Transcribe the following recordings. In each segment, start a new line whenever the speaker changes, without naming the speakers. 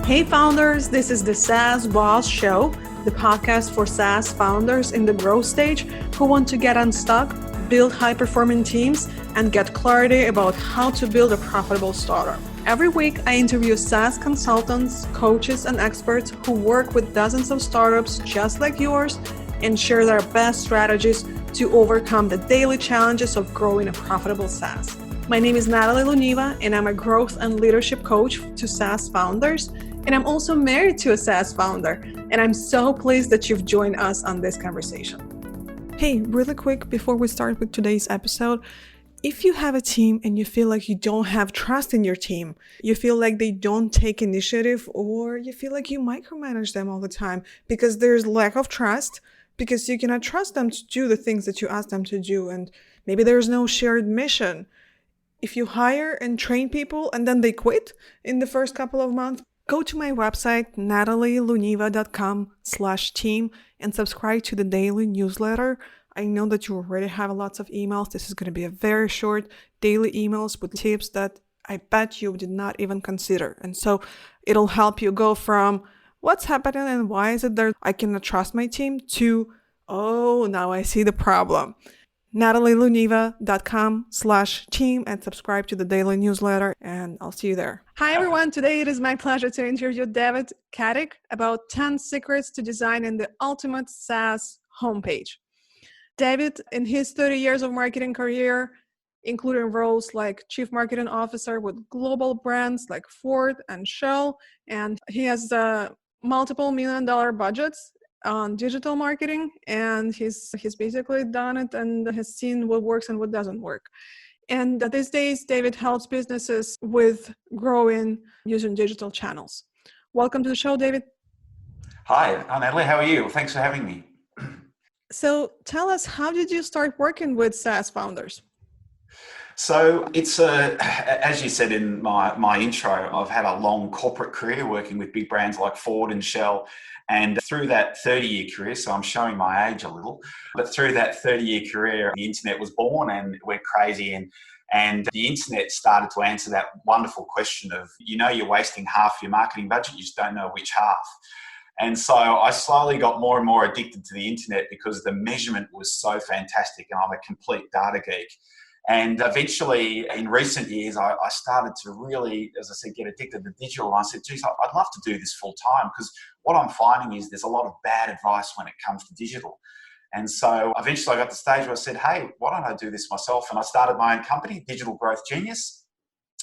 Hey founders, this is the SaaS Boss Show, the podcast for SaaS founders in the growth stage who want to get unstuck, build high-performing teams, and get clarity about how to build a profitable startup. Every week, I interview SaaS consultants, coaches, and experts who work with dozens of startups just like yours and share their best strategies to overcome the daily challenges of growing a profitable SaaS. My name is Natalie Luneva, and I'm a growth and leadership coach to SaaS founders. And I'm also married to a SaaS founder, and I'm so pleased that you've joined us on this conversation. Hey, really quick before we start with today's episode, if you have a team and you feel like you don't have trust in your team, you feel like they don't take initiative, or you feel like you micromanage them all the time because there's lack of trust, because you cannot trust them to do the things that you ask them to do, and maybe there's no shared mission. If you hire and train people and then they quit in the first couple of months, go to my website, natalieluneva.com/team, and subscribe to the daily newsletter. I know that you already have lots of emails. This is going to be a very short daily emails with tips that I bet you did not even consider. And so it'll help you go from what's happening and why is it that I cannot trust my team to, oh, now I see the problem. natalieluneva.com/team and subscribe to the daily newsletter, and I'll see you there. Hi, everyone. Today it is my pleasure to interview David Katic about 10 secrets to designing the ultimate SaaS homepage. David, in his 30 years of marketing career, including roles like Chief Marketing Officer with global brands like Ford and Shell, and he has multiple $1 million budgets on digital marketing, and he's basically done it and has seen what works and what doesn't work. And these days, David helps businesses with growing using digital channels. Welcome to the show, David.
Hi, Natalie. How are you? Well, thanks for having me.
So tell us, how did you start working with SaaS founders?
So it's as you said in my intro, I've had a long corporate career working with big brands like Ford and Shell. And through that 30-year career, so I'm showing my age a little, but through that 30-year career, the internet was born and it went crazy. And the internet started to answer that wonderful question of, you're wasting half your marketing budget, you just don't know which half. And so I slowly got more and more addicted to the internet because the measurement was so fantastic, and I'm a complete data geek. And eventually, in recent years, I started to really, as I said, get addicted to digital. And I said, geez, I'd love to do this full time, because what I'm finding is there's a lot of bad advice when it comes to digital. And so eventually I got to the stage where I said, hey, why don't I do this myself? And I started my own company, Digital Growth Genius.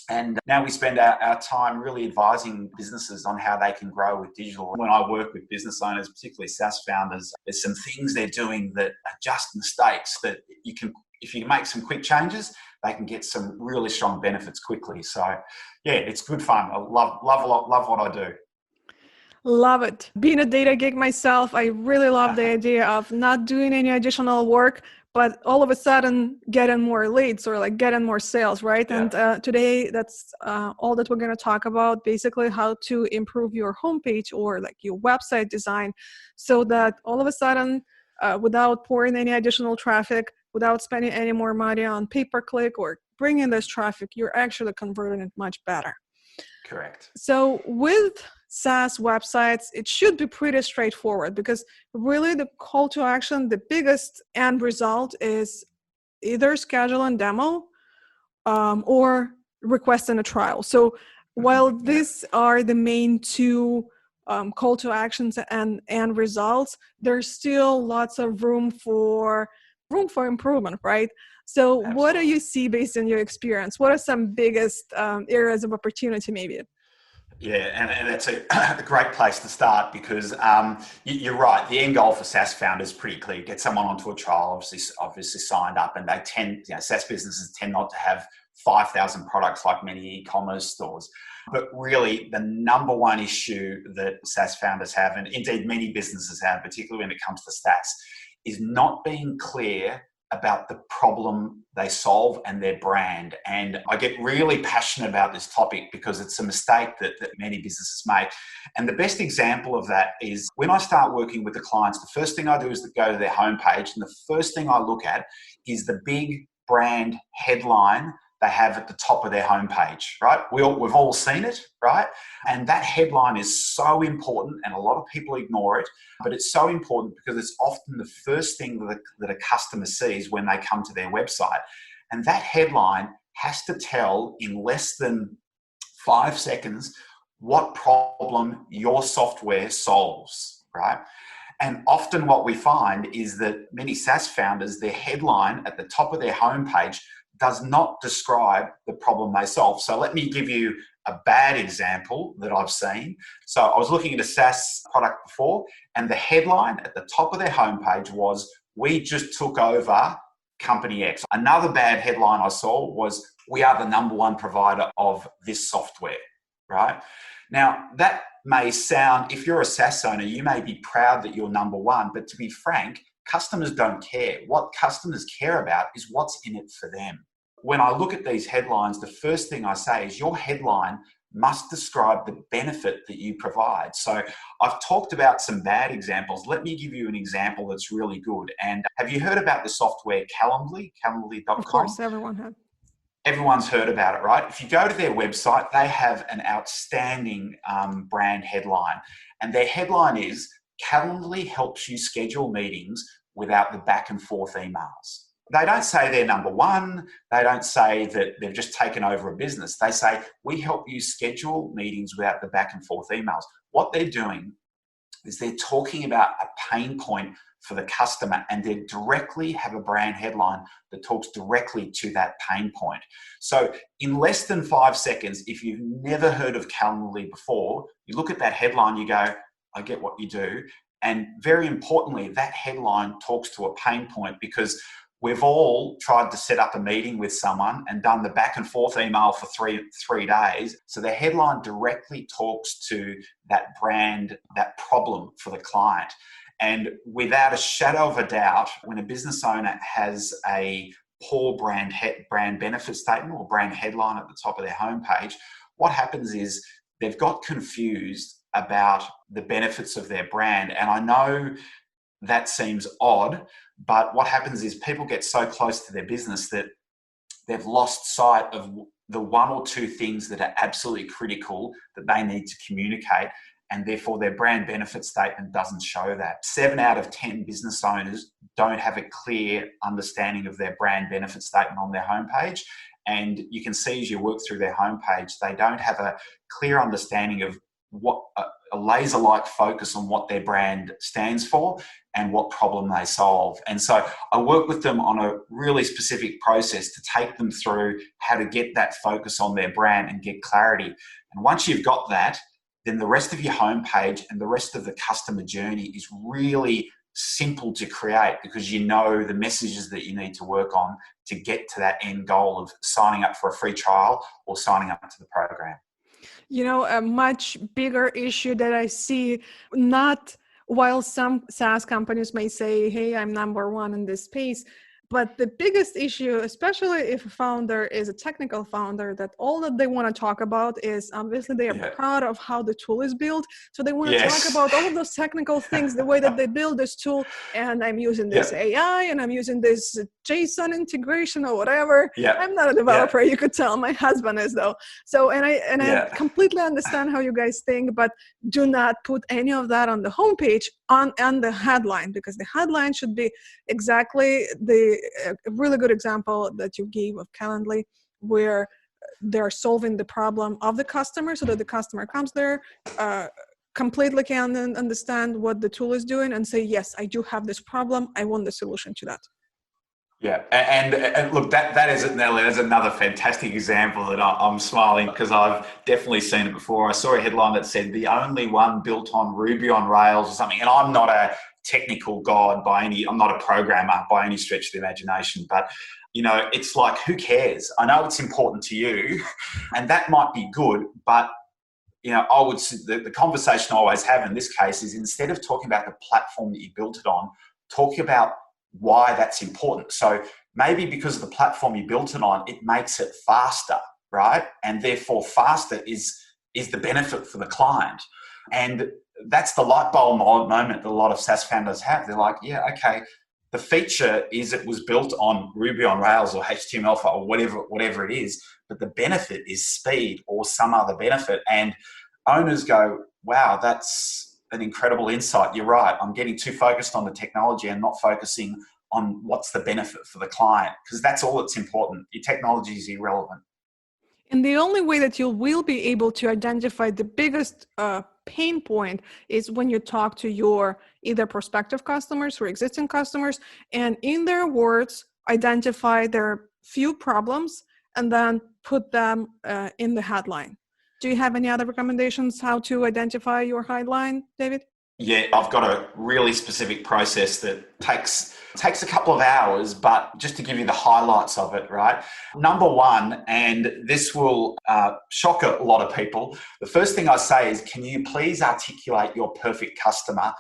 And now we spend our time really advising businesses on how they can grow with digital. When I work with business owners, particularly SaaS founders, there's some things they're doing that are just mistakes that you can, if you make some quick changes, they can get some really strong benefits quickly. So yeah, it's good fun. I love what I do.
Love it. Being a data geek myself, I really love the idea of not doing any additional work, but all of a sudden getting more leads or like getting more sales, right? Yeah. And today that's all that we're going to talk about, basically how to improve your homepage or like your website design so that all of a sudden, without pouring any additional traffic, without spending any more money on pay-per-click or bringing this traffic, you're actually converting it much better.
Correct.
So with SaaS websites, it should be pretty straightforward, because really the call to action, the biggest end result is either schedule and demo or requesting a trial. So while these are the main two call to actions and results, there's still lots of room for improvement, right? So Absolutely. What do you see based on your experience? What are some biggest areas of opportunity maybe?
Yeah, and that's a great place to start, because you're right. The end goal for SaaS founders is pretty clear. Get someone onto a trial, obviously signed up, and they tend, SaaS businesses tend not to have 5,000 products like many e-commerce stores. But really, the number one issue that SaaS founders have, and indeed many businesses have, particularly when it comes to stats, is not being clear about the problem they solve and their brand. And I get really passionate about this topic because it's a mistake that many businesses make. And the best example of that is when I start working with the clients, the first thing I do is to go to their homepage, and the first thing I look at is the big brand headline they have at the top of their homepage, right? We've all seen it, right? And that headline is so important, and a lot of people ignore it, but it's so important because it's often the first thing that a customer sees when they come to their website. And that headline has to tell in less than 5 seconds what problem your software solves, right? And often what we find is that many SaaS founders, their headline at the top of their homepage does not describe the problem they solve. So let me give you a bad example that I've seen. So I was looking at a SaaS product before, and the headline at the top of their homepage was, "We just took over Company X." Another bad headline I saw was, "We are the number one provider of this software," right? Now, that may sound, if you're a SaaS owner, you may be proud that you're number one, but to be frank, customers don't care. What customers care about is what's in it for them. When I look at these headlines, the first thing I say is your headline must describe the benefit that you provide. So I've talked about some bad examples. Let me give you an example that's really good. And have you heard about the software Calendly, calendly.com?
Of course, everyone has.
Everyone's heard about it, right? If you go to their website, they have an outstanding brand headline. And their headline is, "Calendly helps you schedule meetings without the back and forth emails." They don't say they're number one. They don't say that they've just taken over a business. They say, "We help you schedule meetings without the back and forth emails." What they're doing is they're talking about a pain point for the customer, and they directly have a brand headline that talks directly to that pain point. So in less than 5 seconds, if you've never heard of Calendly before, you look at that headline, you go, "I get what you do." And very importantly, that headline talks to a pain point, because we've all tried to set up a meeting with someone and done the back and forth email for three days. So the headline directly talks to that brand, that problem for the client. And without a shadow of a doubt, when a business owner has a poor brand benefit statement or brand headline at the top of their homepage, what happens is they've got confused about the benefits of their brand. And I know that seems odd, but what happens is people get so close to their business that they've lost sight of the one or two things that are absolutely critical that they need to communicate, and therefore their brand benefit statement doesn't show that. 7 out of 10 business owners don't have a clear understanding of their brand benefit statement on their homepage. And you can see as you work through their homepage, they don't have a clear understanding of what a laser-like focus on what their brand stands for and what problem they solve. And so I work with them on a really specific process to take them through how to get that focus on their brand and get clarity. And once you've got that, then the rest of your homepage and the rest of the customer journey is really simple to create, because you know the messages that you need to work on to get to that end goal of signing up for a free trial or signing up to the program.
You know, a much bigger issue that I see, not while some SaaS companies may say, "Hey, I'm number one in this space," but the biggest issue, especially if a founder is a technical founder, that all that they want to talk about is, obviously they are proud of how the tool is built. So they want to talk about all of those technical things, the way that they build this tool. And I'm using this AI, and I'm using this JSON integration or whatever. I'm not a developer. You could tell my husband is, though. So, and I completely understand how you guys think, but do not put any of that on the homepage on the headline, because the headline should be exactly a really good example that you gave of Calendly, where they're solving the problem of the customer, so that the customer comes there, completely can understand what the tool is doing and say, "Yes, I do have this problem. I want the solution to that."
Yeah, and look, that is, Natalie, that's another fantastic example that I'm smiling because I've definitely seen it before. I saw a headline that said, "The only one built on Ruby on Rails," or something. And I'm not a technical god I'm not a programmer by any stretch of the imagination, but it's like, who cares? I know it's important to you and that might be good, but I would, the conversation I always have in this case is, instead of talking about the platform that you built it on, talk about why that's important. So maybe because of the platform you built it on, it makes it faster, right? And therefore faster is the benefit for the client. And that's the light bulb moment that a lot of SaaS founders have. They're like, yeah, okay, The feature is it was built on Ruby on Rails or HTML5 or whatever it is, but the benefit is speed or some other benefit. And owners go, wow, that's an incredible insight. You're right. I'm getting too focused on the technology and not focusing on what's the benefit for the client, because that's all that's important. Your technology is irrelevant.
And the only way that you will be able to identify the biggest pain point is when you talk to your either prospective customers or existing customers, and in their words, identify their few problems and then put them in the headline. Do you have any other recommendations how to identify your headline, David?
Yeah, I've got a really specific process that takes a couple of hours, but just to give you the highlights of it, right? Number one, and this will shock a lot of people, the first thing I say is, can you please articulate your perfect customer?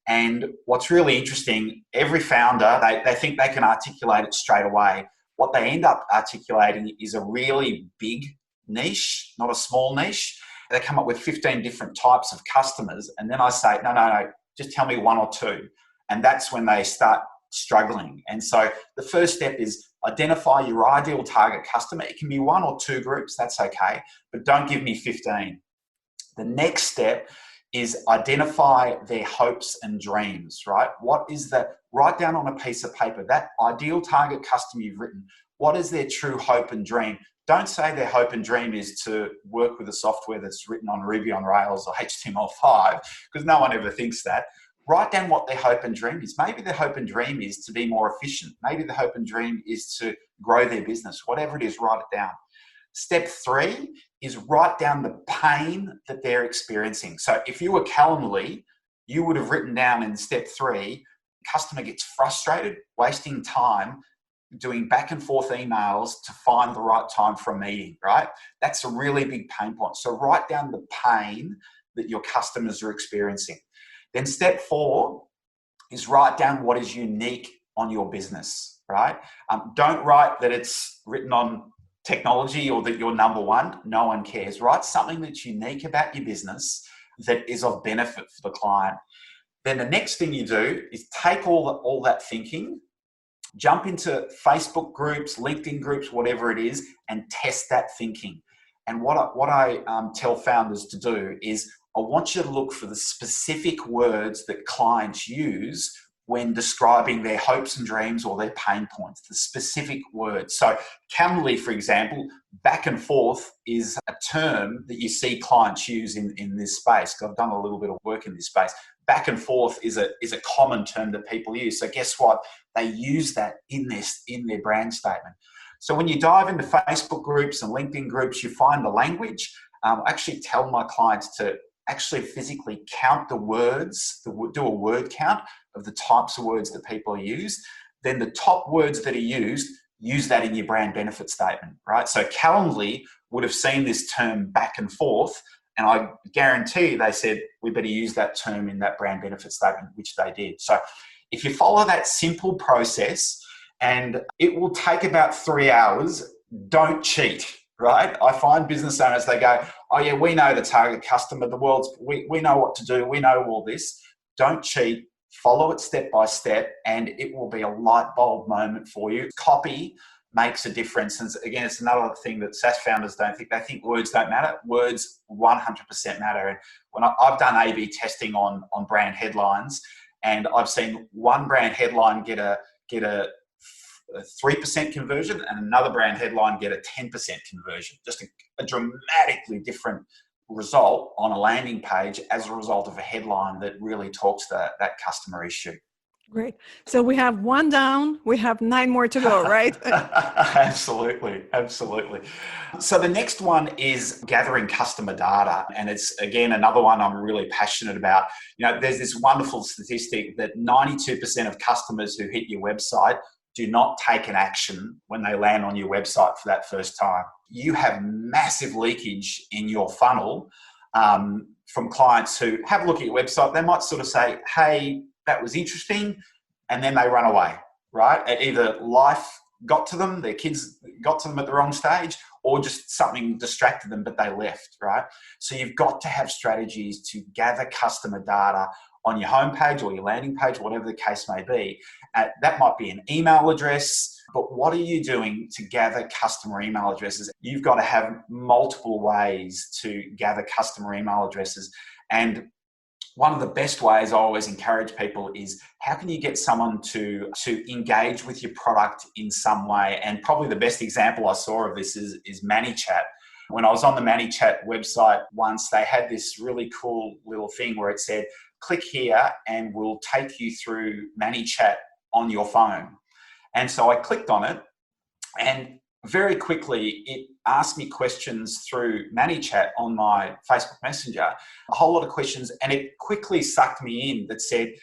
And what's really interesting, every founder, they think they can articulate it straight away. What they end up articulating is a really big niche, not a small niche. They come up with 15 different types of customers. And then I say, no, just tell me one or two. And that's when they start struggling. And so the first step is identify your ideal target customer. It can be one or two groups, that's okay, but don't give me 15. The next step is identify their hopes and dreams, right? Write down on a piece of paper, that ideal target customer you've written, what is their true hope and dream? Don't say their hope and dream is to work with a software that's written on Ruby on Rails or HTML5, because no one ever thinks that. Write down what their hope and dream is. Maybe their hope and dream is to be more efficient. Maybe the hope and dream is to grow their business. Whatever it is, write it down. Step 3 is write down the pain that they're experiencing. So if you were Calendly, you would have written down in step 3, customer gets frustrated, wasting time, doing back and forth emails to find the right time for a meeting, right? That's a really big pain point. So write down the pain that your customers are experiencing. Then step 4 is write down what is unique on your business, right? Don't write that it's written on technology or that you're number one. No one cares. Write something that's unique about your business that is of benefit for the client. Then the next thing you do is take all that thinking, jump into Facebook groups, LinkedIn groups, whatever it is, and test that thinking. And what I tell founders to do is I want you to look for the specific words that clients use when describing their hopes and dreams or their pain points, the specific words. So Calendly, for example, back and forth is a term that you see clients use in this space, because I've done a little bit of work in this space. Back and forth is a common term that people use. So guess what? They use that in their brand statement. So when you dive into Facebook groups and LinkedIn groups, you find the language. I actually tell my clients to actually physically count the words, do a word count of the types of words that people use. Then the top words that are used, use that in your brand benefit statement, right? So Calendly would have seen this term back and forth, and I guarantee you they said, we better use that term in that brand benefit statement, which they did. So if you follow that simple process, and it will take about 3 hours, don't cheat, right? I find business owners, they go, oh yeah, we know the target customer, we know what to do, we know all this. Don't cheat, follow it step by step, and it will be a light bulb moment for you. Copy makes a difference. And again, it's another thing that SaaS founders don't think. They think words don't matter. Words 100% matter. And when I've done A/B testing on brand headlines, and I've seen one brand headline get a 3% conversion and another brand headline get a 10% conversion. Just a dramatically different result on a landing page as a result of a headline that really talks to that customer issue.
Great. So we have 1 down, we have 9 more to go, right?
Absolutely. So the next one is gathering customer data. And it's, again, another one I'm really passionate about. You know, there's this wonderful statistic that 92% of customers who hit your website do not take an action when they land on your website for that first time. You have massive leakage in your funnel from clients who have a look at your website. They might sort of say, hey, that was interesting, and then they run away, right? Either life got to them, their kids got to them at the wrong stage, or just something distracted them, but they left, right? So you've got to have strategies to gather customer data on your homepage or your landing page, whatever the case may be. That might be an email address, but what are you doing to gather customer email addresses? You've got to have multiple ways to gather customer email addresses. And one of the best ways I always encourage people is, how can you get someone to engage with your product in some way? And probably the best example I saw of this is ManyChat. When I was on the ManyChat website once, they had this really cool little thing where it said, click here and we'll take you through ManyChat on your phone. And so I clicked on it, and very quickly it asked me questions through ManyChat on my Facebook Messenger, a whole lot of questions, and it quickly sucked me in that said,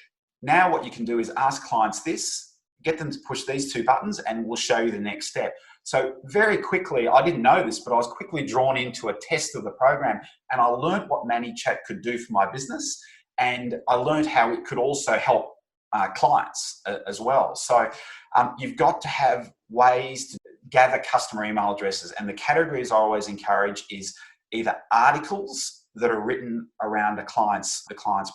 now what you can do is ask clients this, get them to push these two buttons, and we'll show you the next step. So very quickly, I didn't know this, but I was quickly drawn into a test of the program, and I learned what ManyChat could do for my business, and I learned how it could also help clients as well. So you've got to have ways to gather customer email addresses, and the categories I always encourage is either articles that are written around the client's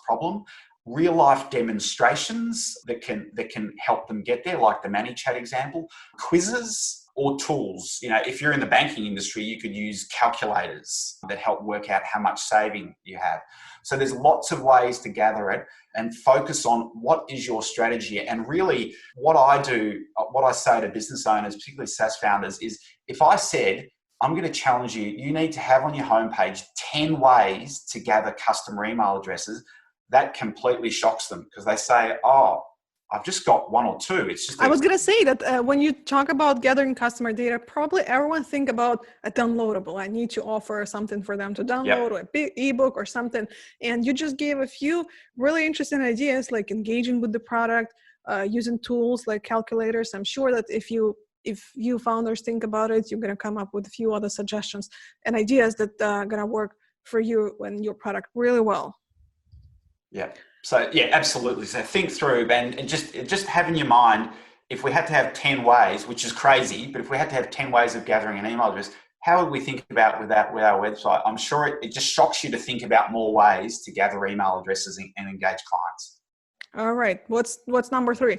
problem, real life demonstrations that can help them get there, like the ManyChat example, quizzes, or tools. You know, if you're in the banking industry, you could use calculators that help work out how much saving you have. So there's lots of ways to gather it, and focus on what is your strategy. And really what I say to business owners, particularly SaaS founders, is if I said, I'm going to challenge you, you need to have on your homepage 10 ways to gather customer email addresses, that completely shocks them, because they say, oh, I've just got one or two. It's just.
I was going to say that when you talk about gathering customer data, probably everyone think about a downloadable. I need to offer something for them to download, or a big ebook or something. And you just gave a few really interesting ideas, like engaging with the product, using tools like calculators. I'm sure that if you founders think about it, you're going to come up with a few other suggestions and ideas that are going to work for you and your product really well.
Yeah. So yeah, absolutely. So think through and just have in your mind, if we had to have 10 ways, which is crazy, but if we had to have 10 ways of gathering an email address, how would we think about it with our website? I'm sure it just shocks you to think about more ways to gather email addresses and engage clients.
All right. What's number 3?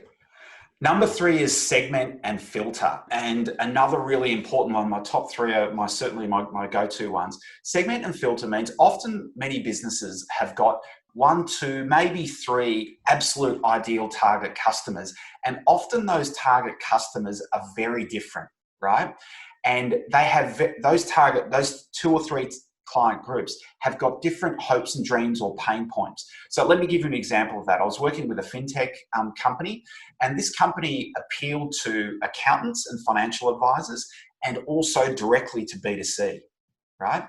Number 3 is segment and filter. And another really important one, my top 3 are certainly my go-to ones. Segment and filter means often many businesses have got 1, 2, maybe 3 absolute ideal target customers. And often those target customers are very different, right? And they have those 2 or 3 client groups have got different hopes and dreams or pain points. So let me give you an example of that. I was working with a fintech company, and this company appealed to accountants and financial advisors, and also directly to B2C, right?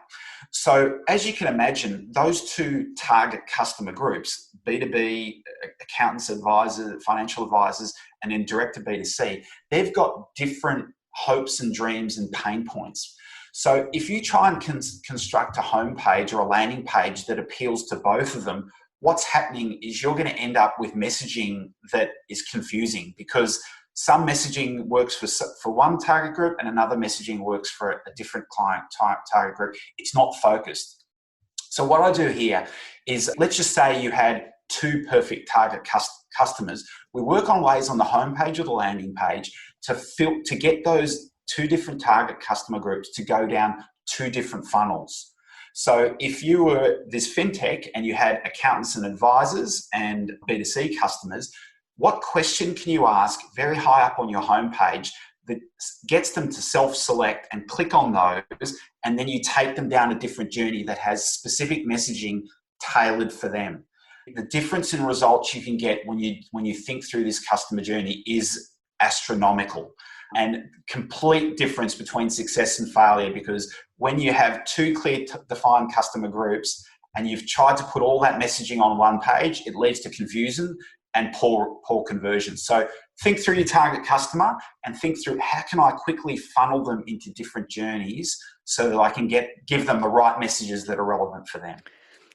So as you can imagine, those 2 target customer groups, B2B, accountants, advisors, financial advisors, and then direct to B2C, they've got different hopes and dreams and pain points. So if you try and construct a homepage or a landing page that appeals to both of them, what's happening is you're going to end up with messaging that is confusing, because some messaging works for one target group and another messaging works for a different client target group. It's not focused. So what I do here is, let's just say you had 2 perfect target customers. We work on ways on the homepage or the landing page to get those 2 different target customer groups to go down 2 different funnels. So if you were this fintech and you had accountants and advisors and B2C customers, what question can you ask very high up on your homepage that gets them to self-select and click on those, and then you take them down a different journey that has specific messaging tailored for them? The difference in results you can get when you think through this customer journey is astronomical, and complete difference between success and failure, because when you have 2 clear defined customer groups and you've tried to put all that messaging on one page, it leads to confusion and poor conversion. So think through your target customer and think through, how can I quickly funnel them into different journeys so that I can give them the right messages that are relevant for them.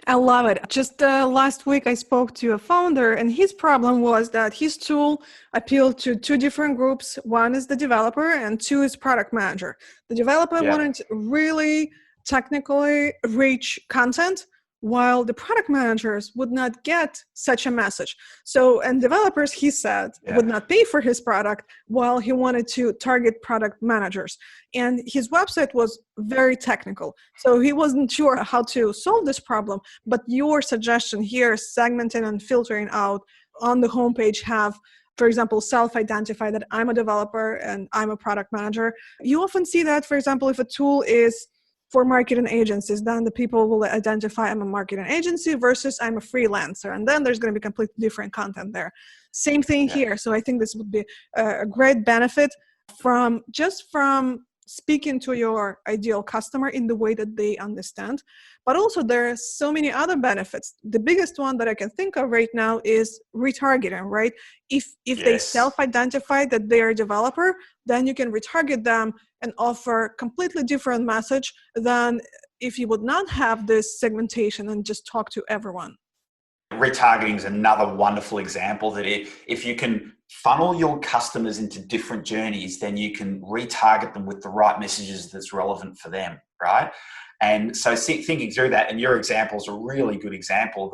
I love it. Just last week, I spoke to a founder, and his problem was that his tool appealed to 2 different groups. 1 is the developer, and 2 is product manager. The developer wanted really technically rich content, while the product managers would not get such a message. So, and developers, he said, would not pay for his product while he wanted to target product managers. And his website was very technical. So he wasn't sure how to solve this problem. But your suggestion here, segmenting and filtering out on the homepage, have, for example, self-identify that I'm a developer and I'm a product manager. You often see that, for example, if a tool is for marketing agencies, then the people will identify I'm a marketing agency versus I'm a freelancer. And then there's going to be completely different content there. Same thing here. So I think this would be a great benefit from speaking to your ideal customer in the way that they understand. But also there are so many other benefits. The biggest one that I can think of right now is retargeting, right? If they self-identify that they are a developer, then you can retarget them and offer completely different message than if you would not have this segmentation and just talk to everyone.
Retargeting is another wonderful example that if you can funnel your customers into different journeys, then you can retarget them with the right messages that's relevant for them, right? And so thinking through that, and your example is a really good example.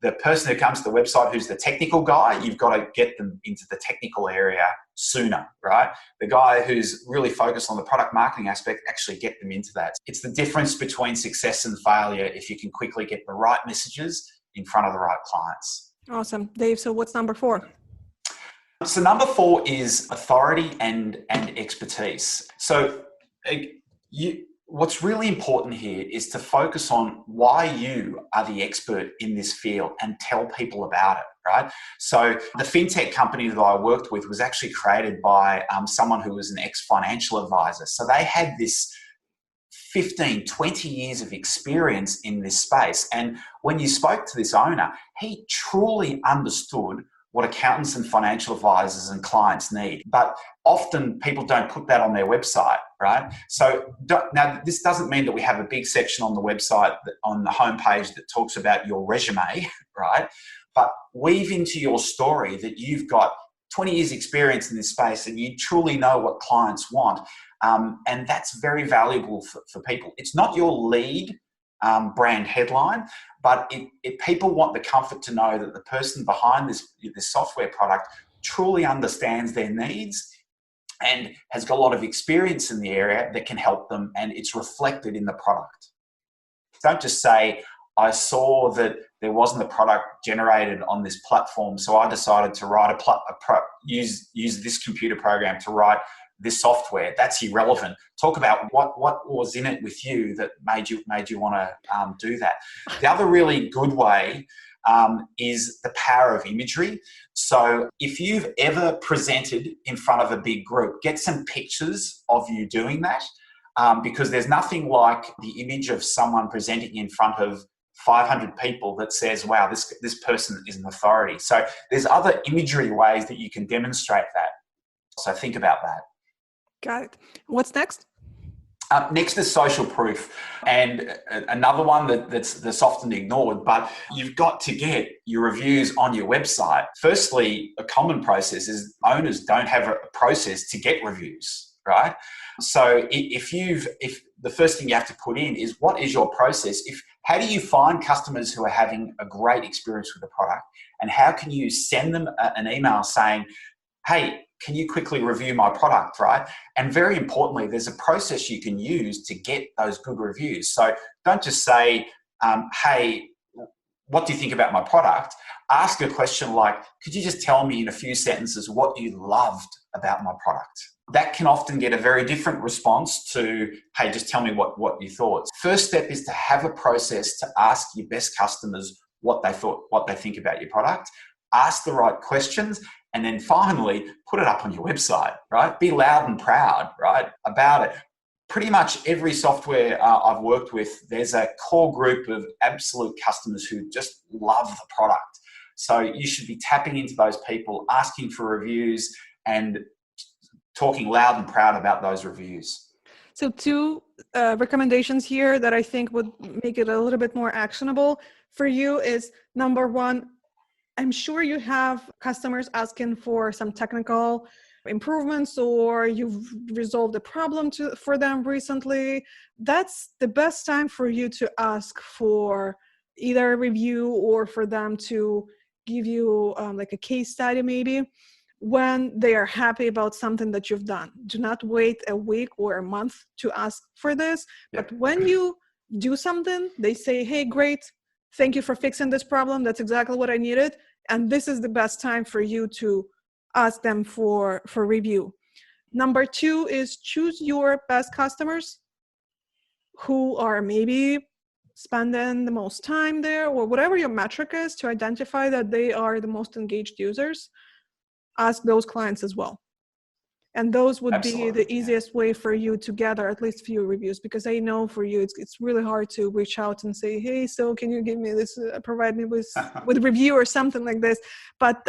The person who comes to the website who's the technical guy, you've got to get them into the technical area sooner, right? The guy who's really focused on the product marketing aspect, actually get them into that. It's the difference between success and failure if you can quickly get the right messages in front of the right clients.
Awesome. Dave, so what's number 4?
So number 4 is authority and expertise. So what's really important here is to focus on why you are the expert in this field and tell people about it, right? So the fintech company that I worked with was actually created by someone who was an ex-financial advisor. So they had this 15, 20 years of experience in this space. And when you spoke to this owner, he truly understood what accountants and financial advisors and clients need. But often people don't put that on their website, right? So now this doesn't mean that we have a big section on the website, on the homepage, that talks about your resume, right? But weave into your story that you've got 20 years experience in this space and you truly know what clients want. And that's very valuable for people. It's not your lead brand headline, but people want the comfort to know that the person behind this software product truly understands their needs and has got a lot of experience in the area that can help them, and it's reflected in the product. Don't just say, I saw that there wasn't a product generated on this platform, so I decided to use this computer program to write this software. That's irrelevant. Talk about what was in it with you that made you want to do that. The other really good way is the power of imagery. So if you've ever presented in front of a big group, get some pictures of you doing that, because there's nothing like the image of someone presenting in front of 500 people that says, wow, this person is an authority. So there's other imagery ways that you can demonstrate that. So think about that.
Got it. What's next?
Next is social proof, and another one that's often ignored, but you've got to get your reviews on your website. Firstly, a common process is owners don't have a process to get reviews, right? So if the first thing you have to put in is, what is your process? How do you find customers who are having a great experience with the product, and how can you send them an email saying, hey, can you quickly review my product, right? And very importantly, there's a process you can use to get those good reviews. So don't just say, hey, what do you think about my product? Ask a question like, could you just tell me in a few sentences what you loved about my product? That can often get a very different response to, hey, just tell me what you thought. First step is to have a process to ask your best customers what they think about your product. Ask the right questions. And then finally, put it up on your website, right? Be loud and proud, right, about it. Pretty much every software I've worked with, there's a core group of absolute customers who just love the product. So you should be tapping into those people, asking for reviews, and talking loud and proud about those reviews.
So 2 recommendations here that I think would make it a little bit more actionable for you is, number 1, I'm sure you have customers asking for some technical improvements, or you've resolved a problem for them recently. That's the best time for you to ask for either a review or for them to give you like a case study maybe, when they are happy about something that you've done. Do not wait a week or a month to ask for this.
Yep.
But when you do something, they say, hey, great, thank you for fixing this problem. That's exactly what I needed. And this is the best time for you to ask them for review. Number 2 is choose your best customers who are maybe spending the most time there, or whatever your metric is to identify that they are the most engaged users. Ask those clients as well. And those would be the easiest way for you to gather at least few reviews, because I know for you, it's really hard to reach out and say, hey, so can you give me this, provide me with review or something like this. But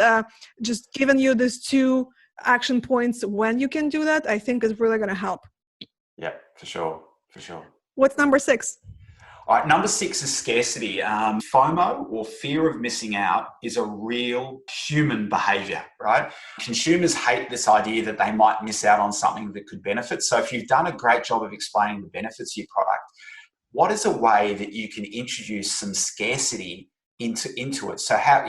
just giving you these 2 action points when you can do that, I think is really going to help.
Yeah, for sure.
What's number 6?
All right, number 6 is scarcity. FOMO, or fear of missing out, is a real human behavior, right? Consumers hate this idea that they might miss out on something that could benefit. So if you've done a great job of explaining the benefits of your product, what is a way that you can introduce some scarcity into it? So how,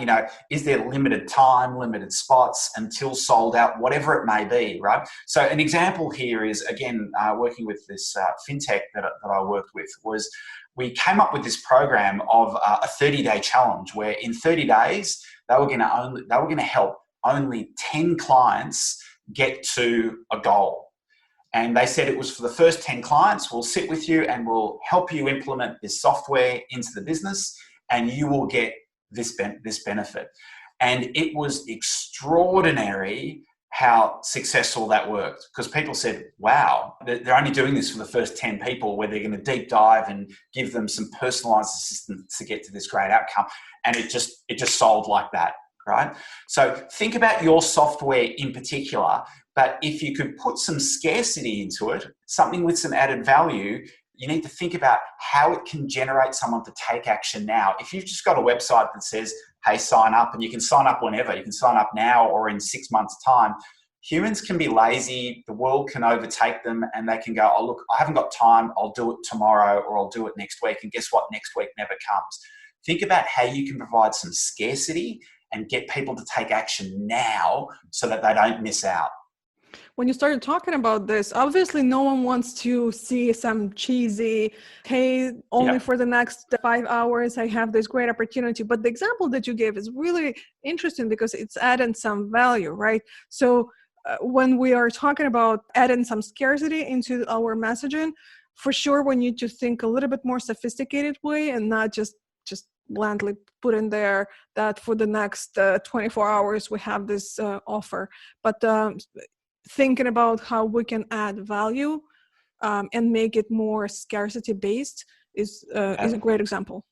is there limited time, limited spots, until sold out, whatever it may be, right? So an example here is, again, working with this fintech that I worked with, was we came up with this program of a 30-day challenge where in 30 days, they were going to help only 10 clients get to a goal. And they said it was for the first 10 clients, we'll sit with you and we'll help you implement this software into the business, and you will get this benefit. And it was extraordinary how successful that worked, because people said, wow, they're only doing this for the first 10 people, where they're going to deep dive and give them some personalized assistance to get to this great outcome. And it just sold like that, right? So think about your software in particular, but if you could put some scarcity into it, something with some added value, you need to think about how it can generate someone to take action now. If you've just got a website that says, hey, sign up, and you can sign up whenever, you can sign up now or in 6 months' time, humans can be lazy, the world can overtake them, and they can go, oh, look, I haven't got time, I'll do it tomorrow, or I'll do it next week. And guess what? Next week never comes. Think about how you can provide some scarcity and get people to take action now so that they don't miss out.
When you started talking about this, obviously no one wants to see some cheesy, hey, only for the next 5 hours, I have this great opportunity. But the example that you gave is really interesting because it's adding some value, right? So when we are talking about adding some scarcity into our messaging, for sure we need to think a little bit more sophisticated way and not just bluntly put in there that for the next 24 hours we have this offer. But thinking about how we can add value and make it more scarcity based is a great example.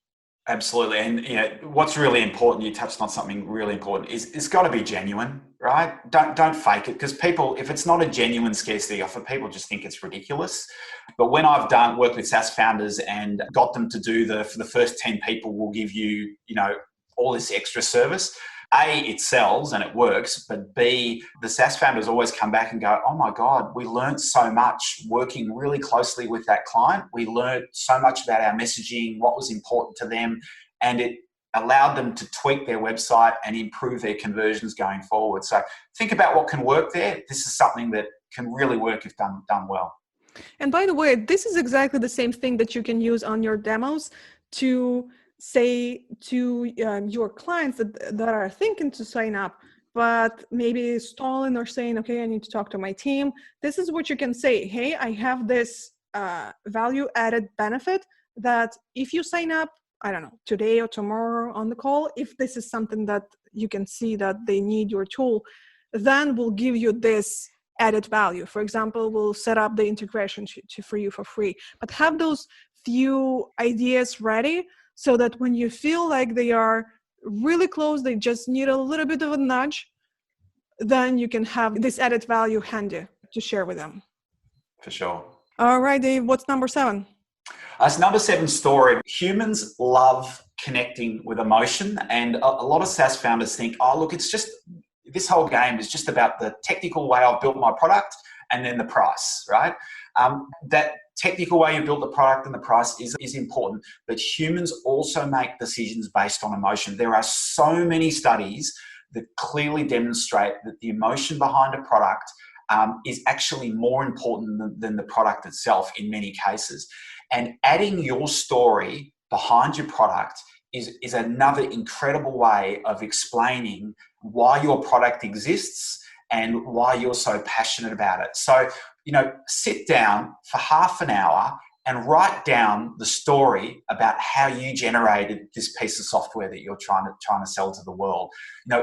Absolutely. And what's really important, you touched on something really important, is it's got to be genuine, right? Don't fake it, because people, if it's not a genuine scarcity offer, people just think it's ridiculous. But when I've worked with SaaS founders and got them to do for the first 10 people, we'll give you, all this extra service. A, it sells and it works, but B, the SaaS founders always come back and go, oh my God, we learned so much working really closely with that client. We learned so much about our messaging, what was important to them, and it allowed them to tweak their website and improve their conversions going forward. So think about what can work there. This is something that can really work if done well.
And by the way, this is exactly the same thing that you can use on your demos to say to your clients that are thinking to sign up, but maybe stalling or saying, okay, I need to talk to my team. This is what you can say. Hey, I have this value added benefit that if you sign up, I don't know, today or tomorrow on the call, if this is something that you can see that they need your tool, then we'll give you this added value. For example, we'll set up the integration for you for free, but have those few ideas ready so that when you feel like they are really close, they just need a little bit of a nudge, then you can have this added value handy to share with them.
For sure.
All right, Dave, what's number 7?
It's number 7 story. Humans love connecting with emotion, and a lot of SaaS founders think, oh, look, it's just, this whole game is just about the technical way I've built my product and then the price, right? That technical way you built the product and the price is important, but humans also make decisions based on emotion. There are so many studies that clearly demonstrate that the emotion behind a product is actually more important than the product itself in many cases. And adding your story behind your product is another incredible way of explaining why your product exists and why you're so passionate about it. So, sit down for half an hour and write down the story about how you generated this piece of software that you're trying to sell to the world.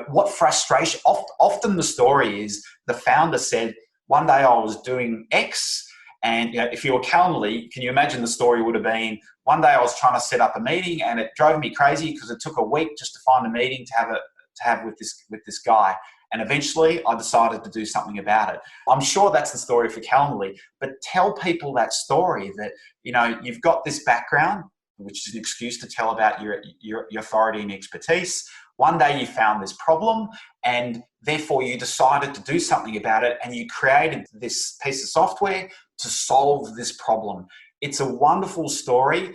What frustration, often the story is the founder said, one day I was doing X, and if you were Calendly, can you imagine the story would have been, one day I was trying to set up a meeting and it drove me crazy because it took a week just to find a meeting to have with this guy. And eventually I decided to do something about it. I'm sure that's the story for Calendly, but tell people that story that, you've got this background, which is an excuse to tell about your authority and expertise. One day you found this problem and therefore you decided to do something about it and you created this piece of software to solve this problem. It's a wonderful story.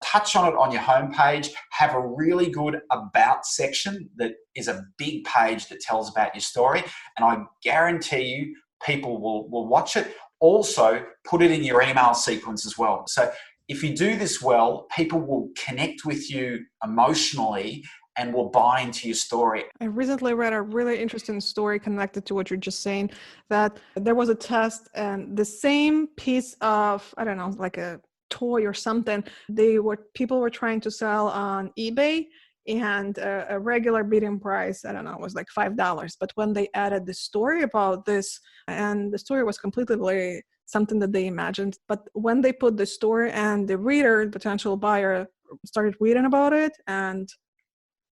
Touch on it on your homepage. Have a really good about section that is a big page that tells about your story. And I guarantee you people will watch it. Also, put it in your email sequence as well. So if you do this well, people will connect with you emotionally and will buy into your story.
I recently read a really interesting story connected to what you're just saying, that there was a test and the same piece of, I don't know, like a toy or something, people were trying to sell on eBay, and a regular bidding price, I don't know, was like $5. But when they added the story about this, and the story was completely something that they imagined, but when they put the story and the reader, potential buyer, started reading about it, and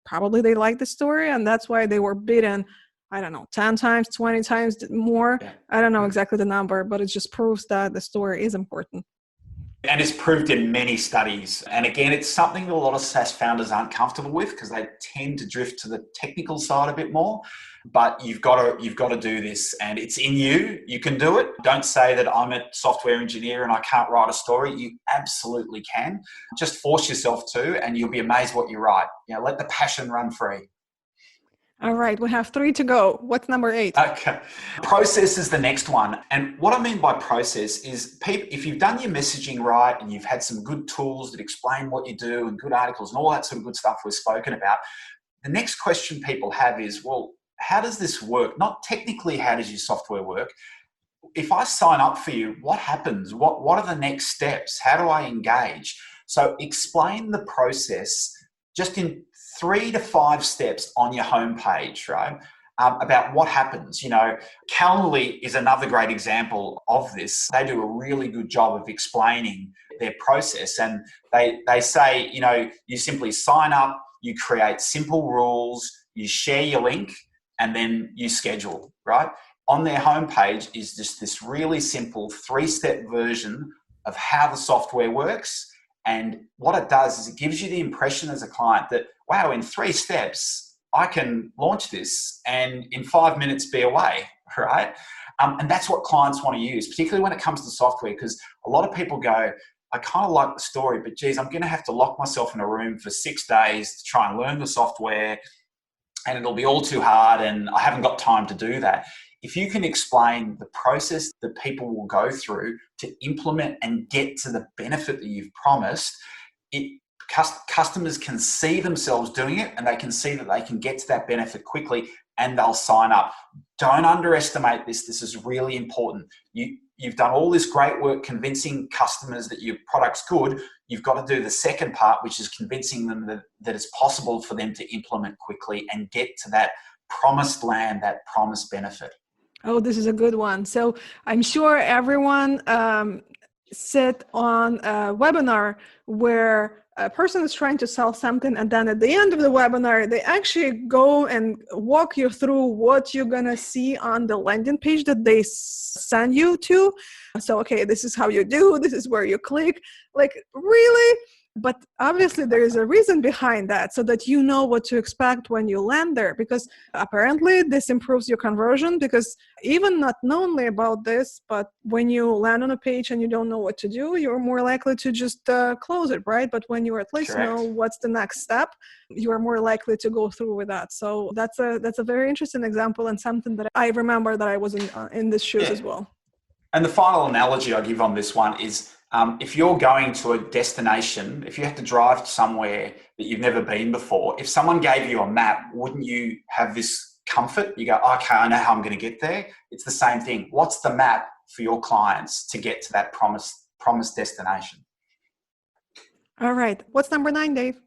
probably they liked the story, and that's why they were bidding, I don't know, 10 times, 20 times more. Yeah. I don't know exactly the number, but it just proves that the story is important.
And it's proved in many studies. And again, it's something that a lot of SaaS founders aren't comfortable with because they tend to drift to the technical side a bit more. But you've got to do this, and it's in you. You can do it. Don't say that I'm a software engineer and I can't write a story. You absolutely can. Just force yourself to, and you'll be amazed what you write. Let the passion run free.
All right, we have 3 to go. What's number 8?
Okay. Process is the next one. And what I mean by process is, if you've done your messaging right and you've had some good tools that explain what you do and good articles and all that sort of good stuff we've spoken about, the next question people have is, well, how does this work? Not technically, how does your software work? If I sign up for you, what happens? What are the next steps? How do I engage? So explain the process just in 3 to 5 steps on your homepage, right? About what happens. Calendly is another great example of this. They do a really good job of explaining their process, and they say, you simply sign up, you create simple rules, you share your link, and then you schedule, right? On their homepage is just this really simple 3-step version of how the software works. And what it does is it gives you the impression as a client that, wow, in 3 steps, I can launch this and in 5 minutes be away, right? And that's what clients want to use, particularly when it comes to software, because a lot of people go, I kind of like the story, but geez, I'm going to have to lock myself in a room for 6 days to try and learn the software, and it'll be all too hard and I haven't got time to do that. If you can explain the process that people will go through to implement and get to the benefit that you've promised, customers can see themselves doing it, and they can see that they can get to that benefit quickly, and they'll sign up. Don't underestimate this. This is really important. You've done all this great work convincing customers that your product's good. You've got to do the second part, which is convincing them that it's possible for them to implement quickly and get to that promised land, that promised benefit.
Oh, this is a good one. So I'm sure everyone sit on a webinar where a person is trying to sell something, and then at the end of the webinar, they actually go and walk you through what you're going to see on the landing page that they send you to. So, okay, this is how you do, this is where you click. Like, really? But obviously there is a reason behind that, so that you know what to expect when you land there, because apparently this improves your conversion, because even not knowing about this, but when you land on a page and you don't know what to do, you're more likely to just close it, right? But when you at least know what's the next step, you are more likely to go through with that. So that's a very interesting example, and something that I remember that I was in this shoes as well.
And the final analogy I give on this one is, if you're going to a destination, if you have to drive somewhere that you've never been before, if someone gave you a map, wouldn't you have this comfort? You go, okay, I know how I'm going to get there. It's the same thing. What's the map for your clients to get to that promised destination?
All right. What's number 9, Dave?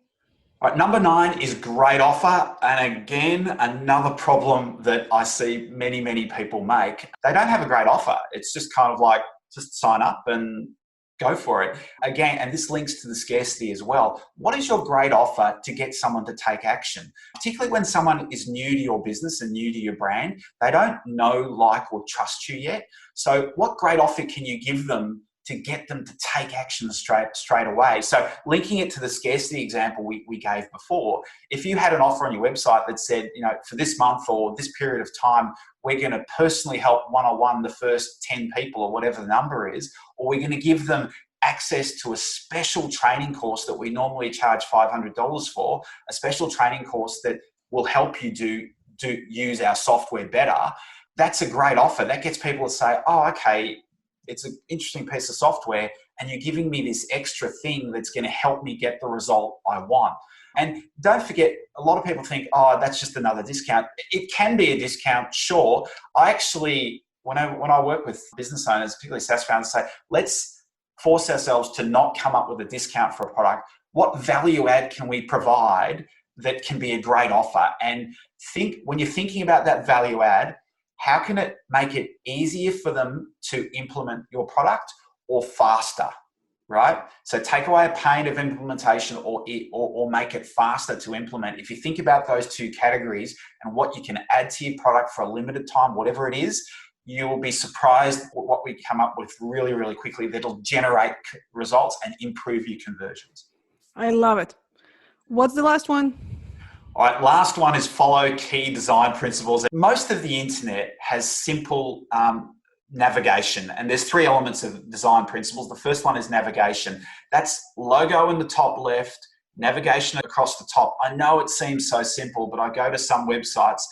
All right, number 9 is great offer. And again, another problem that I see many, many people make. They don't have a great offer. It's just kind of like, just sign up and go for it. Again, and this links to the scarcity as well. What is your great offer to get someone to take action? Particularly when someone is new to your business and new to your brand, they don't know, like, or trust you yet. So what great offer can you give them to get them to take action straight away? So linking it to the scarcity example we gave before, if you had an offer on your website that said, for this month or this period of time, we're going to personally help one-on-one the first 10 people or whatever the number is, or we're going to give them access to a special training course that we normally charge $500 for, a special training course that will help you use our software better. That's a great offer. That gets people to say, oh, okay, it's an interesting piece of software and you're giving me this extra thing that's going to help me get the result I want. And don't forget, a lot of people think, oh, that's just another discount. It can be a discount, sure. I actually, when I work with business owners, particularly SaaS founders, say, let's force ourselves to not come up with a discount for a product. What value add can we provide that can be a great offer? And when you're thinking about that value add, how can it make it easier for them to implement your product or faster, right? So take away a pain of implementation or make it faster to implement. If you think about those two categories and what you can add to your product for a limited time, whatever it is, you will be surprised at what we come up with really, really quickly that'll generate results and improve your conversions.
I love it. What's the last one?
All right, last one is follow key design principles. Most of the internet has simple navigation, and there's 3 elements of design principles. The first one is navigation. That's logo in the top left, navigation across the top. I know it seems so simple, but I go to some websites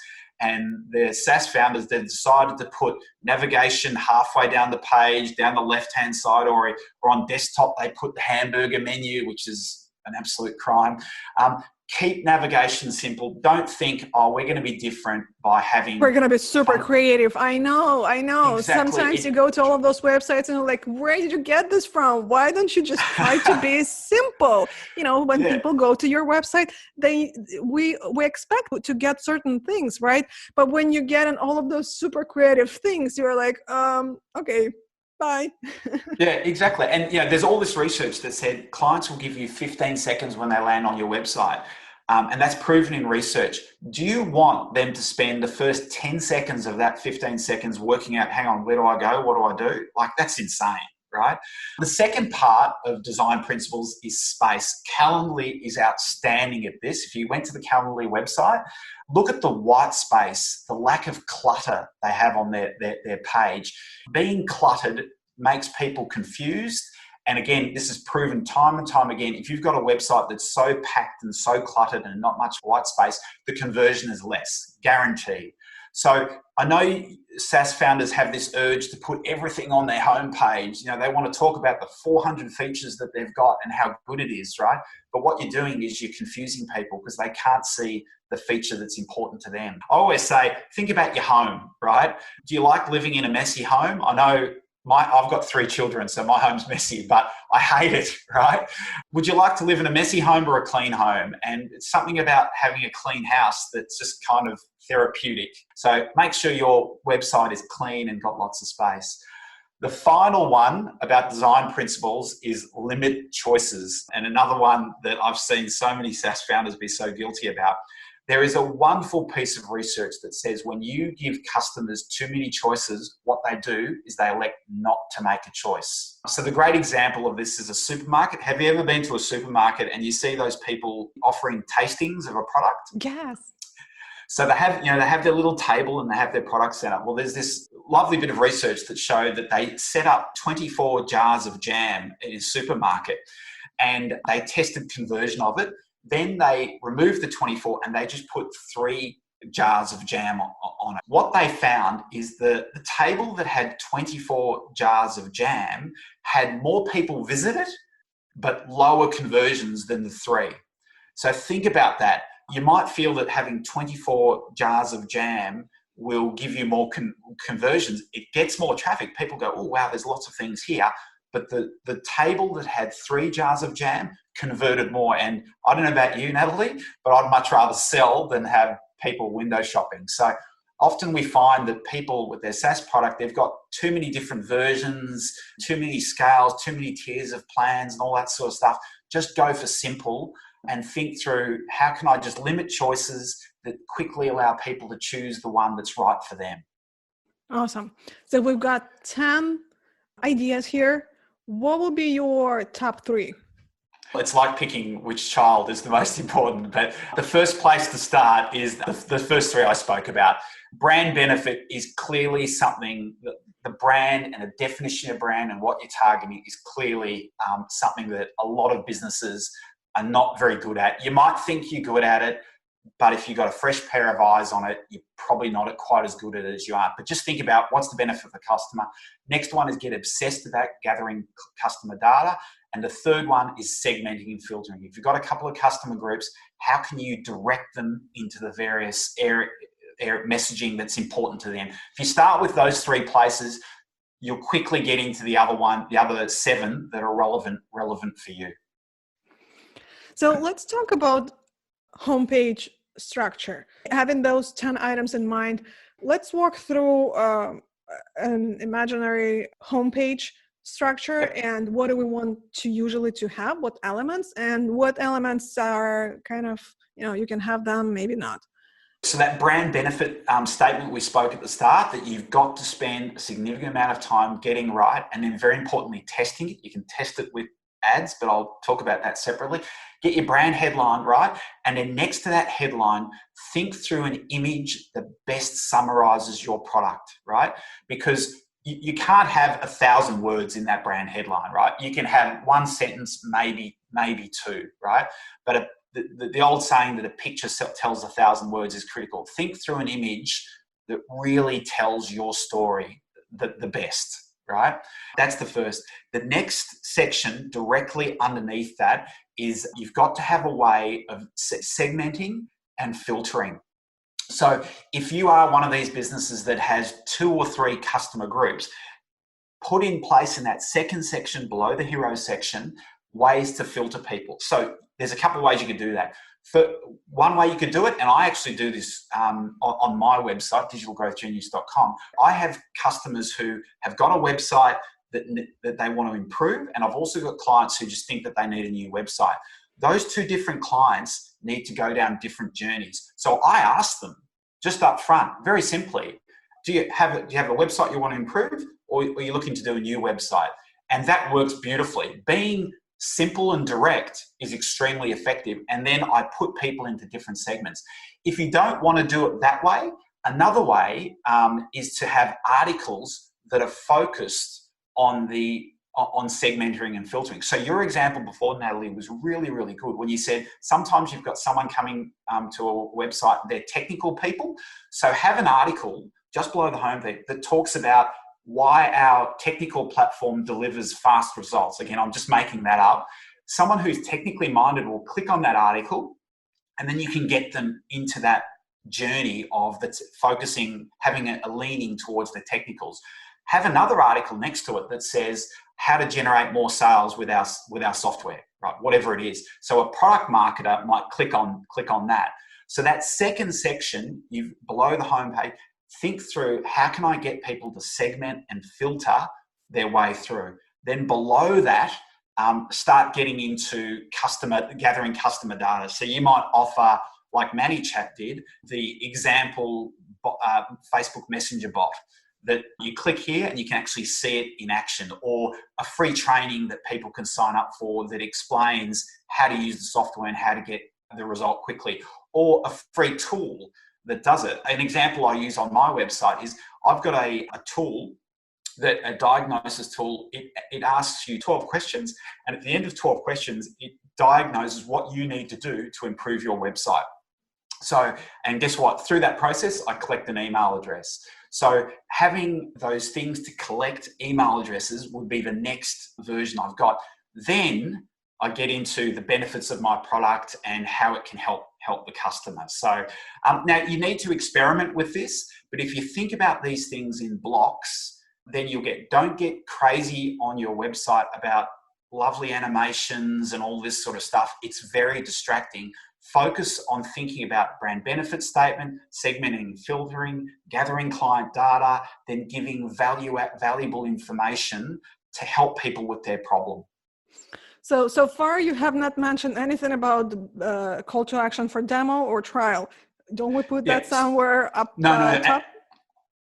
and the SaaS founders, they've decided to put navigation halfway down the page, down the left-hand side, or on desktop, they put the hamburger menu, which is an absolute crime. Keep navigation simple. Don't think, oh, we're going to be different by having...
We're going to be super creative. I know.
Exactly.
Sometimes you go to all of those websites and you're like, where did you get this from? Why don't you just try to be simple? When people go to your website, we expect to get certain things, right? But when you get in all of those super creative things, you're like, okay, bye.
Yeah, exactly. And there's all this research that said clients will give you 15 seconds when they land on your website. And that's proven in research. Do you want them to spend the first 10 seconds of that 15 seconds working out, hang on, where do I go? What do I do? Like, that's insane, right? The second part of design principles is space. Calendly is outstanding at this. If you went to the Calendly website, look at the white space, the lack of clutter they have on their page. Being cluttered makes people confused. And again, this is proven time and time again. If you've got a website that's so packed and so cluttered and not much white space, the conversion is less, guaranteed. So I know SaaS founders have this urge to put everything on their homepage. They want to talk about the 400 features that they've got and how good it is, right? But what you're doing is you're confusing people because they can't see the feature that's important to them. I always say, think about your home, right? Do you like living in a messy home? I know I've got 3 children, so my home's messy, but I hate it, right? Would you like to live in a messy home or a clean home? And it's something about having a clean house that's just kind of therapeutic. So make sure your website is clean and got lots of space. The final one about design principles is limit choices. And another one that I've seen so many SaaS founders be so guilty about. There is a wonderful piece of research that says when you give customers too many choices, what they do is they elect not to make a choice. So the great example of this is a supermarket. Have you ever been to a supermarket and you see those people offering tastings of a product?
Yes.
So they have their little table and they have their product set up. Well, there's this lovely bit of research that showed that they set up 24 jars of jam in a supermarket and they tested conversion of it. Then they removed the 24 and they just put 3 jars of jam on it. What they found is the table that had 24 jars of jam had more people visit it, but lower conversions than the 3. So think about that. You might feel that having 24 jars of jam will give you more conversions. It gets more traffic. People go, oh, wow, there's lots of things here. But the table that had 3 jars of jam converted more. And I don't know about you, Natalie, but I'd much rather sell than have people window shopping. So often we find that people with their SaaS product, they've got too many different versions, too many scales, too many tiers of plans and all that sort of stuff. Just go for simple and think through how can I just limit choices that quickly allow people to choose the one that's right for them.
Awesome. So we've got 10 ideas here. What will be your top 3?
It's like picking which child is the most important, but the first place to start is the first 3 I spoke about. Brand benefit is clearly something that the brand and the definition of brand and what you're targeting is clearly something that a lot of businesses are not very good at. You might think you're good at it, but if you've got a fresh pair of eyes on it, you're probably not quite as good at it as you are. But just think about what's the benefit for the customer. Next one is get obsessed about gathering customer data. And the third one is segmenting and filtering. If you've got a couple of customer groups, how can you direct them into the various area messaging that's important to them? If you start with those 3 places, you'll quickly get into the other 7 that are relevant for you.
So let's talk about homepage structure. Having those 10 items in mind, let's walk through an imaginary homepage structure and what do we want to usually to have, what elements, and what elements are kind of, you can have them, maybe not.
So that brand benefit statement we spoke at the start, that you've got to spend a significant amount of time getting right, and then very importantly, testing it. You can test it with ads, but I'll talk about that separately. Get your brand headline right, and then next to that headline, think through an image that best summarizes your product, right? Because you can't have 1,000 words in that brand headline, right? You can have 1 sentence, maybe 2, right? But the old saying that a picture tells 1,000 words is critical. Think through an image that really tells your story the best, right? That's the first. The next section directly underneath that is you've got to have a way of segmenting and filtering. So if you are one of these businesses that has 2 or 3 customer groups, put in place in that second section below the hero section, ways to filter people. So there's a couple of ways you could do that. For one way you could do it, and I actually do this on my website, digitalgrowthgenius.com. I have customers who have got a website that they want to improve, and I've also got clients who just think that they need a new website. Those 2 different clients need to go down different journeys. So I ask them just up front, very simply, do you have a website you want to improve, or are you looking to do a new website? And that works beautifully. Being simple and direct is extremely effective. And then I put people into different segments. If you don't want to do it that way, another way is to have articles that are focused on segmenting and filtering. So your example before, Natalie, was really, really good when you said sometimes you've got someone coming to a website, they're technical people. So have an article just below the homepage that talks about why our technical platform delivers fast results. Again, I'm just making that up. Someone who's technically minded will click on that article, and then you can get them into that journey of focusing, having a leaning towards the technicals. Have another article next to it that says how to generate more sales with our software, right? Whatever it is. So a product marketer might click on that. So that second section, below the homepage, think through how can I get people to segment and filter their way through. Then below that, start getting into gathering customer data. So you might offer like ManyChat did, the example Facebook Messenger bot that you click here and you can actually see it in action, or a free training that people can sign up for that explains how to use the software and how to get the result quickly, or a free tool that does it. An example I use on my website is I've got a tool, that a diagnosis tool. It asks you 12 questions, and at the end of 12 questions, it diagnoses what you need to do to improve your website. So, and guess what? Through that process, I collect an email address. So having those things to collect email addresses would be the next version I've got. Then I get into the benefits of my product and how it can help the customer. So now you need to experiment with this, but if you think about these things in blocks, then don't get crazy on your website about lovely animations and all this sort of stuff. It's very distracting. Focus on thinking about brand benefit statement, segmenting and filtering, gathering client data, then giving valuable information to help people with their problem.
So far you have not mentioned anything about call to action for demo or trial. Don't we put that somewhere up top?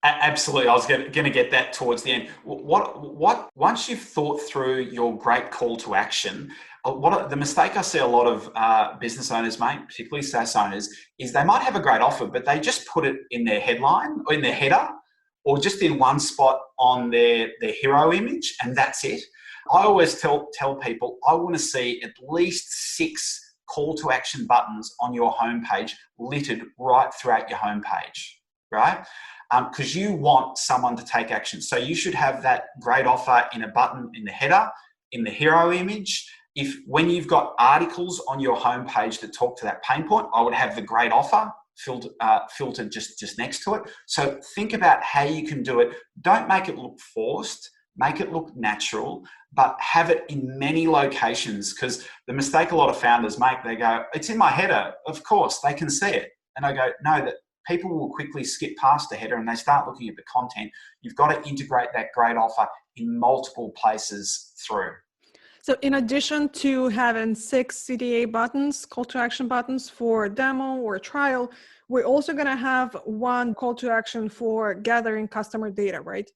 Absolutely. I was going to get that towards the end. Once you've thought through your great call to action, the mistake I see a lot of business owners make, particularly SaaS owners, is they might have a great offer, but they just put it in their headline or in their header, or just in one spot on their hero image, and that's it. I always tell people, I want to see at least 6 call to action buttons on your homepage littered right throughout your homepage, right? Because you want someone to take action. So you should have that great offer in a button in the header, in the hero image. When you've got articles on your homepage that talk to that pain point, I would have the great offer filtered just next to it. So think about how you can do it. Don't make it look forced. Make it look natural, but have it in many locations, because the mistake a lot of founders make, they go, it's in my header. Of course, they can see it. And I go, no, that people will quickly skip past the header and they start looking at the content. You've got to integrate that great offer in multiple places through.
So in addition to having 6 CTA buttons, call to action buttons for demo or trial, we're also going to have one call to action for gathering customer data, right?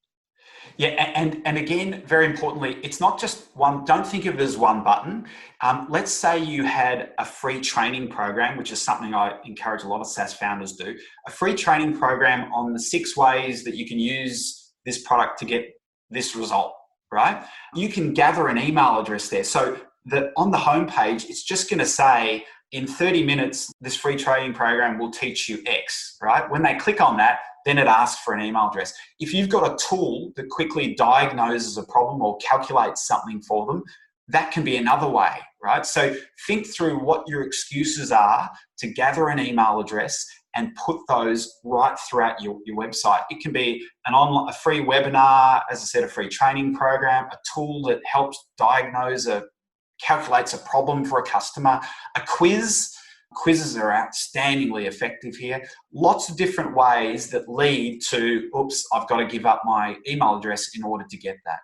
Yeah, and again, very importantly, it's not just one. Don't think of it as one button. Let's say you had a free training program, which is something I encourage a lot of SaaS founders do. A free training program on the 6 ways that you can use this product to get this result, right? You can gather an email address there. So that on the homepage, it's just going to say, in 30 minutes, this free training program will teach you X, right? When they click on that, then it asks for an email address. If you've got a tool that quickly diagnoses a problem or calculates something for them, that can be another way, right? So think through what your excuses are to gather an email address and put those right throughout your website. It can be a free webinar, as I said, a free training program, a tool that helps calculates a problem for a customer, a quiz. Quizzes are outstandingly effective here. Lots of different ways that lead to, oops, I've got to give up my email address in order to get that.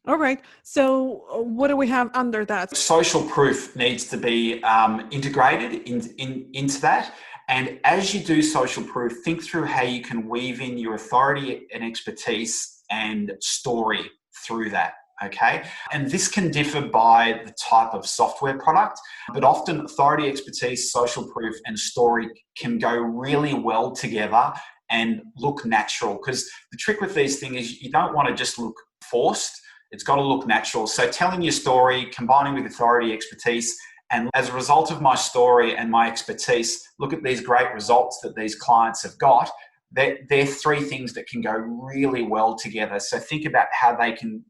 All right. So what do we have under that?
Social proof needs to be integrated into that. And as you do social proof, think through how you can weave in your authority and expertise and story through that. Okay. And this can differ by the type of software product, but often authority, expertise, social proof, and story can go really well together and look natural. Because the trick with these things is you don't want to just look forced. It's got to look natural. So telling your story, combining with authority, expertise, and as a result of my story and my expertise, look at these great results that these clients have got. They're 3 things that can go really well together. So think about how they can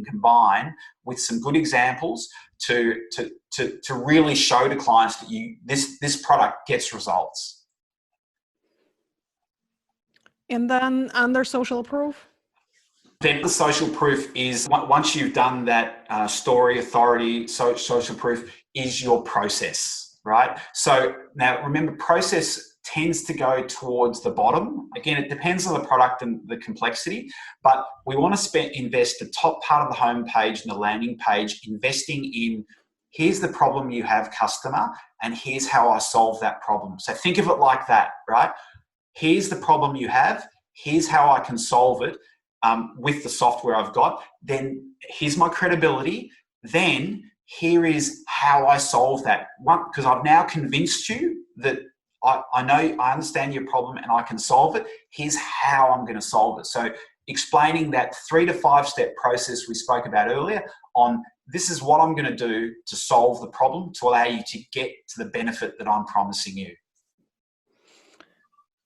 combine with some good examples to really show to clients that this product gets results.
And then under social proof?
Then the social proof is, once you've done that story, authority, social proof, is your process, right? So now remember, process tends to go towards the bottom. Again, it depends on the product and the complexity, but we want to invest the top part of the homepage and the landing page, investing in here's the problem you have, customer, and here's how I solve that problem. So think of it like that, right? Here's the problem you have. Here's how I can solve it with the software I've got. Then here's my credibility. Then here is how I solve that. One, because I've now convinced you that I know, I understand your problem and I can solve it. Here's how I'm going to solve it. So explaining that 3 to 5 step process we spoke about earlier on, this is what I'm going to do to solve the problem to allow you to get to the benefit that I'm promising you.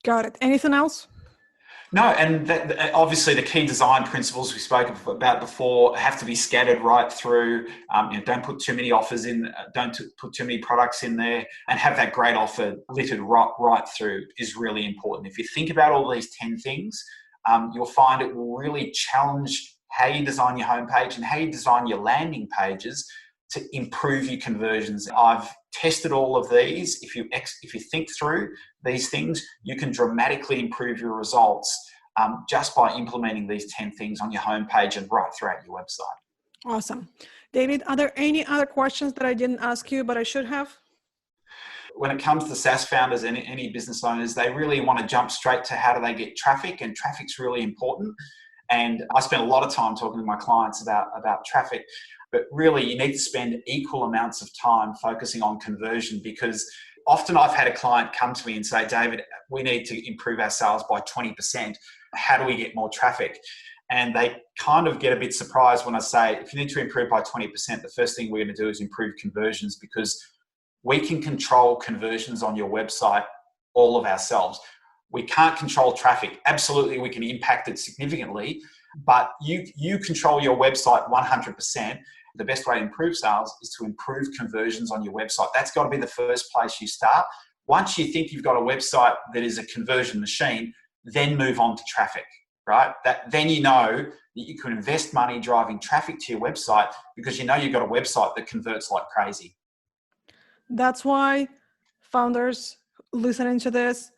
Got it. Anything else?
No, and obviously the key design principles we spoke about before have to be scattered right through. Don't put too many offers in, don't put too many products in there, and have that great offer littered right through is really important. If you think about all these 10 things, you'll find it will really challenge how you design your homepage and how you design your landing pages to improve your conversions. I've tested all of these. If you think through these things, you can dramatically improve your results just by implementing these 10 things on your homepage and right throughout your website.
Awesome. David, are there any other questions that I didn't ask you, but I should have?
When it comes to SaaS founders and any business owners, they really want to jump straight to how do they get traffic, and traffic's really important. And I spend a lot of time talking to my clients about traffic, but really you need to spend equal amounts of time focusing on conversion, because often I've had a client come to me and say, David, we need to improve our sales by 20%. How do we get more traffic? And they kind of get a bit surprised when I say, if you need to improve by 20%, the first thing we're going to do is improve conversions, because we can control conversions on your website all of ourselves. We can't control traffic. Absolutely, we can impact it significantly, but you control your website 100%. The best way to improve sales is to improve conversions on your website. That's got to be the first place you start. Once you think you've got a website that is a conversion machine, then move on to traffic, right? Then you know that you can invest money driving traffic to your website, because you know you've got a website that converts like crazy.
That's why founders listening to this,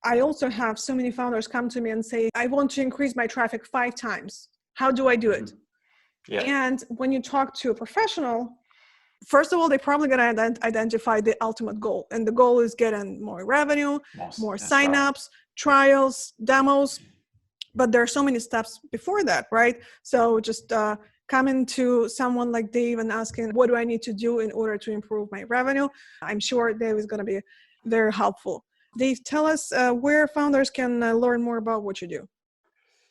I also have so many founders come to me and say, I want to increase my traffic 5 times. How do I do it?
Yeah.
And when you talk to a professional, first of all, they're probably going to identify the ultimate goal. And the goal is getting more revenue, more signups, trials, demos. But there are so many steps before that, right? So just coming to someone like Dave and asking, what do I need to do in order to improve my revenue? I'm sure Dave is going to be very helpful. Dave, tell us where founders can learn more about what you do.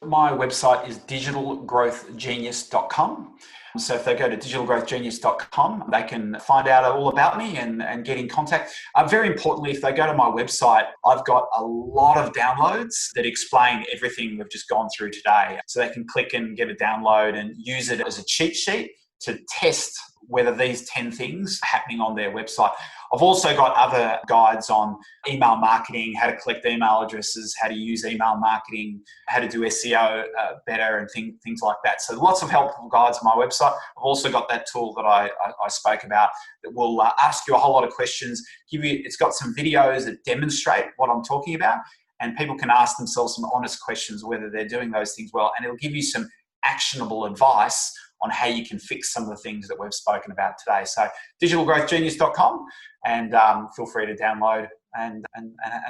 My website is digitalgrowthgenius.com. So if they go to digitalgrowthgenius.com, they can find out all about me and get in contact. Very importantly, if they go to my website, I've got a lot of downloads that explain everything we've just gone through today. So they can click and get a download and use it as a cheat sheet to test whether these 10 things are happening on their website. I've also got other guides on email marketing, how to collect email addresses, how to use email marketing, how to do SEO better, and things like that. So lots of helpful guides on my website. I've also got that tool that I spoke about that will ask you a whole lot of questions. It's got some videos that demonstrate what I'm talking about, and people can ask themselves some honest questions whether they're doing those things well, and it'll give you some actionable advice on how you can fix some of the things that we've spoken about today. So digitalgrowthgenius.com, and feel free to download and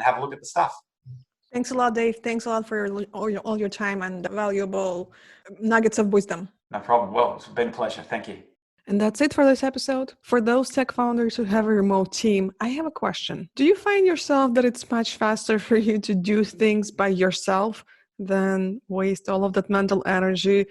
have a look at the stuff.
Thanks a lot, Dave. Thanks a lot for all your time and valuable nuggets of wisdom.
No problem. Well, it's been a pleasure. Thank you.
And that's it for this episode. For those tech founders who have a remote team, I have a question. Do you find yourself that it's much faster for you to do things by yourself than waste all of that mental energy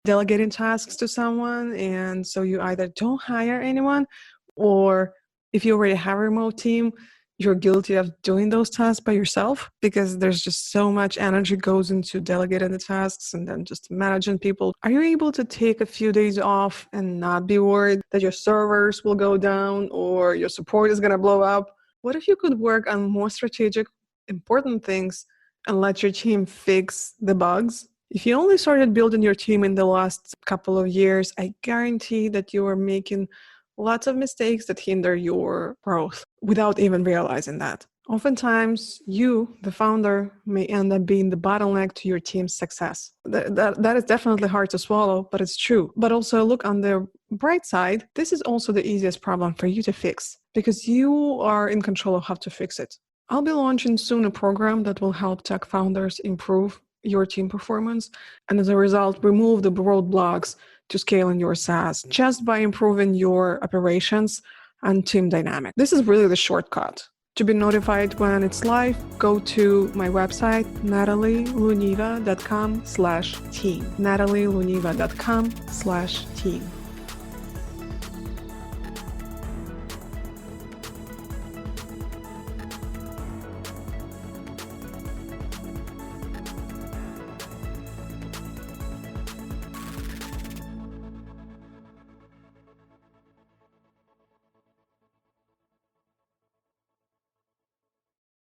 delegating tasks to someone? And so you either don't hire anyone, or if you already have a remote team, you're guilty of doing those tasks by yourself, because there's just so much energy goes into delegating the tasks and then just managing people. Are you able to take a few days off and not be worried that your servers will go down or your support is going to blow up? What if you could work on more strategic, important things and let your team fix the bugs? If you only started building your team in the last couple of years, I guarantee that you are making lots of mistakes that hinder your growth without even realizing that. Oftentimes, you, the founder, may end up being the bottleneck to your team's success. That is definitely hard to swallow, but it's true. But also look on the bright side, this is also the easiest problem for you to fix because you are in control of how to fix it. I'll be launching soon a program that will help tech founders improve your team performance and as a result, remove the roadblocks to scaling your SaaS just by improving your operations and team dynamic. This is really the shortcut. To be notified when it's live, go to my website, natalieluneva.com/team. natalieluneva.com/team.